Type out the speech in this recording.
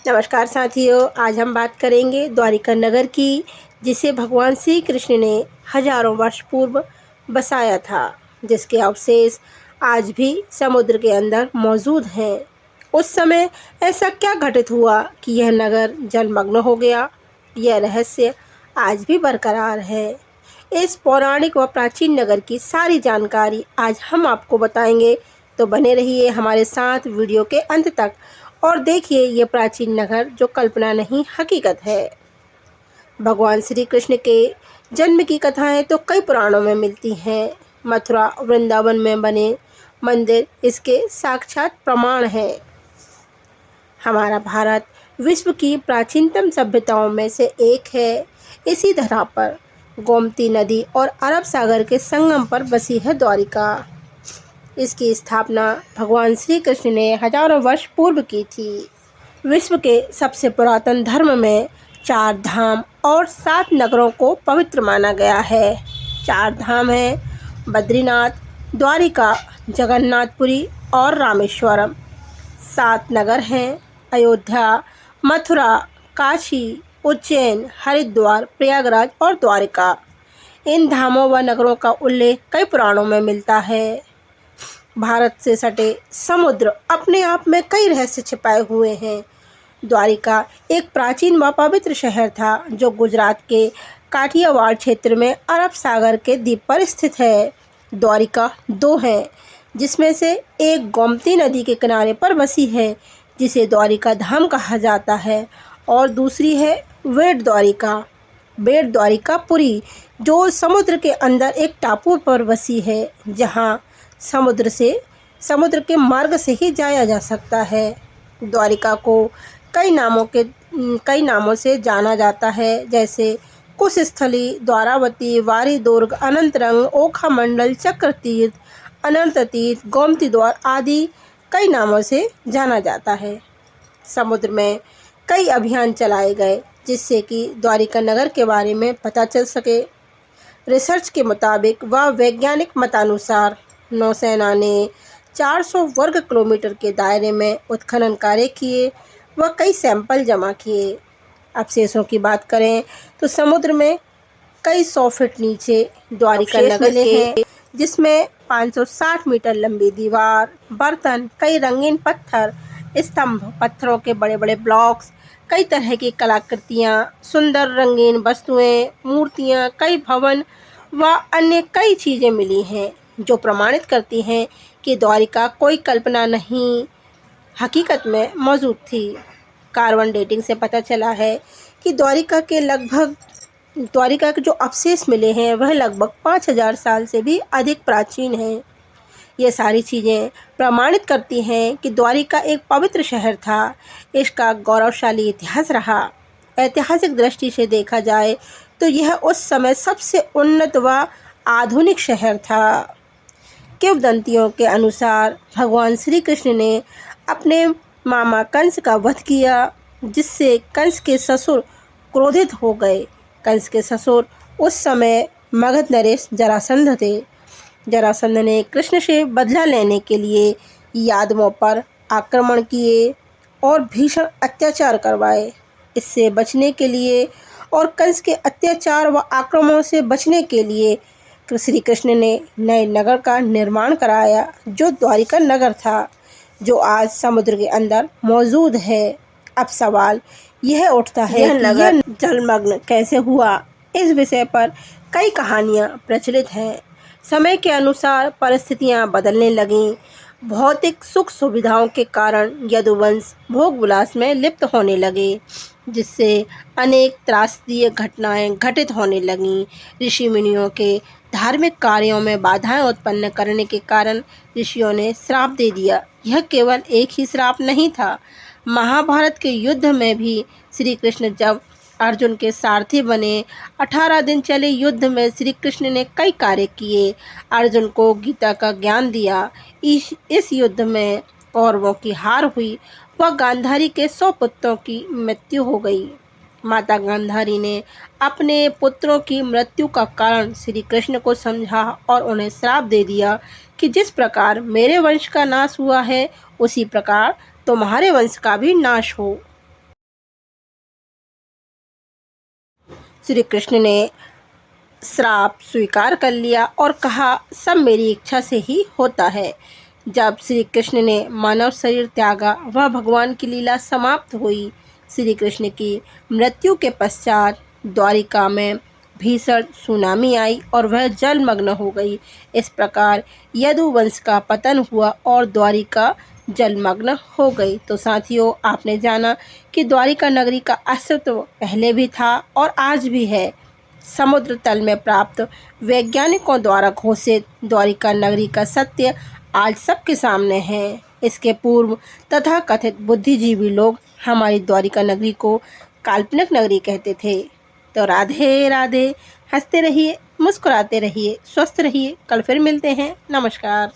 नमस्कार साथियों, आज हम बात करेंगे द्वारिका नगर की, जिसे भगवान श्री कृष्ण ने हजारों वर्ष पूर्व बसाया था, जिसके अवशेष आज भी समुद्र के अंदर मौजूद हैं। उस समय ऐसा क्या घटित हुआ कि यह नगर जलमग्न हो गया? यह रहस्य आज भी बरकरार है। इस पौराणिक व प्राचीन नगर की सारी जानकारी आज हम आपको बताएंगे, तो बने रहिए हमारे साथ वीडियो के अंत तक और देखिए ये प्राचीन नगर जो कल्पना नहीं हकीकत है। भगवान श्री कृष्ण के जन्म की कथाएं तो कई पुराणों में मिलती हैं। मथुरा वृंदावन में बने मंदिर इसके साक्षात प्रमाण हैं। हमारा भारत विश्व की प्राचीनतम सभ्यताओं में से एक है। इसी धरा पर गोमती नदी और अरब सागर के संगम पर बसी है द्वारिका। इसकी स्थापना भगवान श्री कृष्ण ने हजारों वर्ष पूर्व की थी। विश्व के सबसे पुरातन धर्म में 4 धाम और 7 नगरों को पवित्र माना गया है। 4 धाम हैं बद्रीनाथ, द्वारिका, जगन्नाथपुरी और रामेश्वरम। 7 नगर हैं अयोध्या, मथुरा, काशी, उज्जैन, हरिद्वार, प्रयागराज और द्वारिका। इन धामों व नगरों का उल्लेख कई पुराणों में मिलता है। भारत से सटे समुद्र अपने आप में कई रहस्य छिपाए हुए हैं। द्वारिका एक प्राचीन व पवित्र शहर था जो गुजरात के काठियावाड़ क्षेत्र में अरब सागर के द्वीप पर स्थित है। द्वारिका 2 है, जिसमें से एक गोमती नदी के किनारे पर बसी है, जिसे द्वारिका धाम कहा जाता है, और दूसरी है बेट द्वारिका पुरी, जो समुद्र के अंदर एक टापू पर बसी है, जहाँ समुद्र के मार्ग से ही जाया जा सकता है। द्वारिका को कई नामों से जाना जाता है, जैसे कुशस्थली, द्वारावती, वारी दुर्ग, अनंतरंग, ओखा मंडल, चक्रतीर्थ, अनंत तीर्थ, गोमती द्वार आदि कई नामों से जाना जाता है। समुद्र में कई अभियान चलाए गए जिससे कि द्वारिका नगर के बारे में पता चल सके। रिसर्च के मुताबिक व वैज्ञानिक मतानुसार नौसेना ने 400 वर्ग किलोमीटर के दायरे में उत्खनन कार्य किए व कई सैंपल जमा किए। अवशेषों की बात करें तो समुद्र में कई 100 फीट नीचे द्वारिका नगर हैं, जिसमें 560 मीटर लंबी दीवार, बर्तन, कई रंगीन पत्थर, स्तंभ, पत्थरों के बड़े बड़े ब्लॉक्स, कई तरह की कलाकृतियाँ, सुंदर रंगीन वस्तुएं, मूर्तियाँ, कई भवन व अन्य कई चीज़ें मिली हैं, जो प्रमाणित करती हैं कि द्वारिका कोई कल्पना नहीं हकीकत में मौजूद थी। कार्बन डेटिंग से पता चला है कि द्वारिका के जो अवशेष मिले हैं वह लगभग 5000 साल से भी अधिक प्राचीन हैं। ये सारी चीज़ें प्रमाणित करती हैं कि द्वारिका एक पवित्र शहर था। इसका गौरवशाली इतिहास रहा। ऐतिहासिक दृष्टि से देखा जाए तो यह उस समय सबसे उन्नत व आधुनिक शहर था। किंवदंतियों के अनुसार भगवान श्री कृष्ण ने अपने मामा कंस का वध किया, जिससे कंस के ससुर क्रोधित हो गए। कंस के ससुर उस समय मगध नरेश जरासंध थे। जरासंध ने कृष्ण से बदला लेने के लिए यादवों पर आक्रमण किए और भीषण अत्याचार करवाए। इससे बचने के लिए और कंस के अत्याचार व आक्रमणों से बचने के लिए श्री कृष्ण ने नए नगर का निर्माण कराया, जो द्वारिका नगर था, जो आज समुद्र के अंदर मौजूद है। अब सवाल यह उठता है कि नगर जलमग्न कैसे हुआ। इस विषय पर कई कहानियाँ प्रचलित हैं। समय के अनुसार परिस्थितियाँ बदलने लगीं। भौतिक सुख सुविधाओं के कारण यदुवंश भोग विलास में लिप्त होने लगे, जिससे अनेक त्रासदीय घटनाएं घटित होने लगीं। ऋषि मुनियों के धार्मिक कार्यों में बाधाएं उत्पन्न करने के कारण ऋषियों ने श्राप दे दिया। यह केवल एक ही श्राप नहीं था। महाभारत के युद्ध में भी श्री कृष्ण जब अर्जुन के सारथी बने, 18 दिन चले युद्ध में श्री कृष्ण ने कई कार्य किए। अर्जुन को गीता का ज्ञान दिया। इस युद्ध में कौरवों की हार हुई व गांधारी के 100 पुत्रों की मृत्यु हो गई। माता गांधारी ने अपने पुत्रों की मृत्यु का कारण श्री कृष्ण को समझा और उन्हें श्राप दे दिया कि जिस प्रकार मेरे वंश का नाश हुआ है, उसी प्रकार तुम्हारे वंश का भी नाश हो। श्री कृष्ण ने श्राप स्वीकार कर लिया और कहा सब मेरी इच्छा से ही होता है। जब श्री कृष्ण ने मानव शरीर त्यागा वह भगवान की लीला समाप्त हुई। श्री कृष्ण की मृत्यु के पश्चात द्वारिका में भीषण सुनामी आई और वह जलमग्न हो गई। इस प्रकार यदुवंश का पतन हुआ और द्वारिका जलमग्न हो गई। तो साथियों, आपने जाना कि द्वारिका नगरी का अस्तित्व पहले भी था और आज भी है। समुद्र तल में प्राप्त वैज्ञानिकों द्वारा घोषित द्वारिका नगरी का सत्य आज सबके सामने है। इसके पूर्व तथा कथित बुद्धिजीवी लोग हमारी द्वारिका नगरी को काल्पनिक नगरी कहते थे। तो राधे राधे, हंसते रहिए, मुस्कुराते रहिए, स्वस्थ रहिए। कल फिर मिलते हैं। नमस्कार।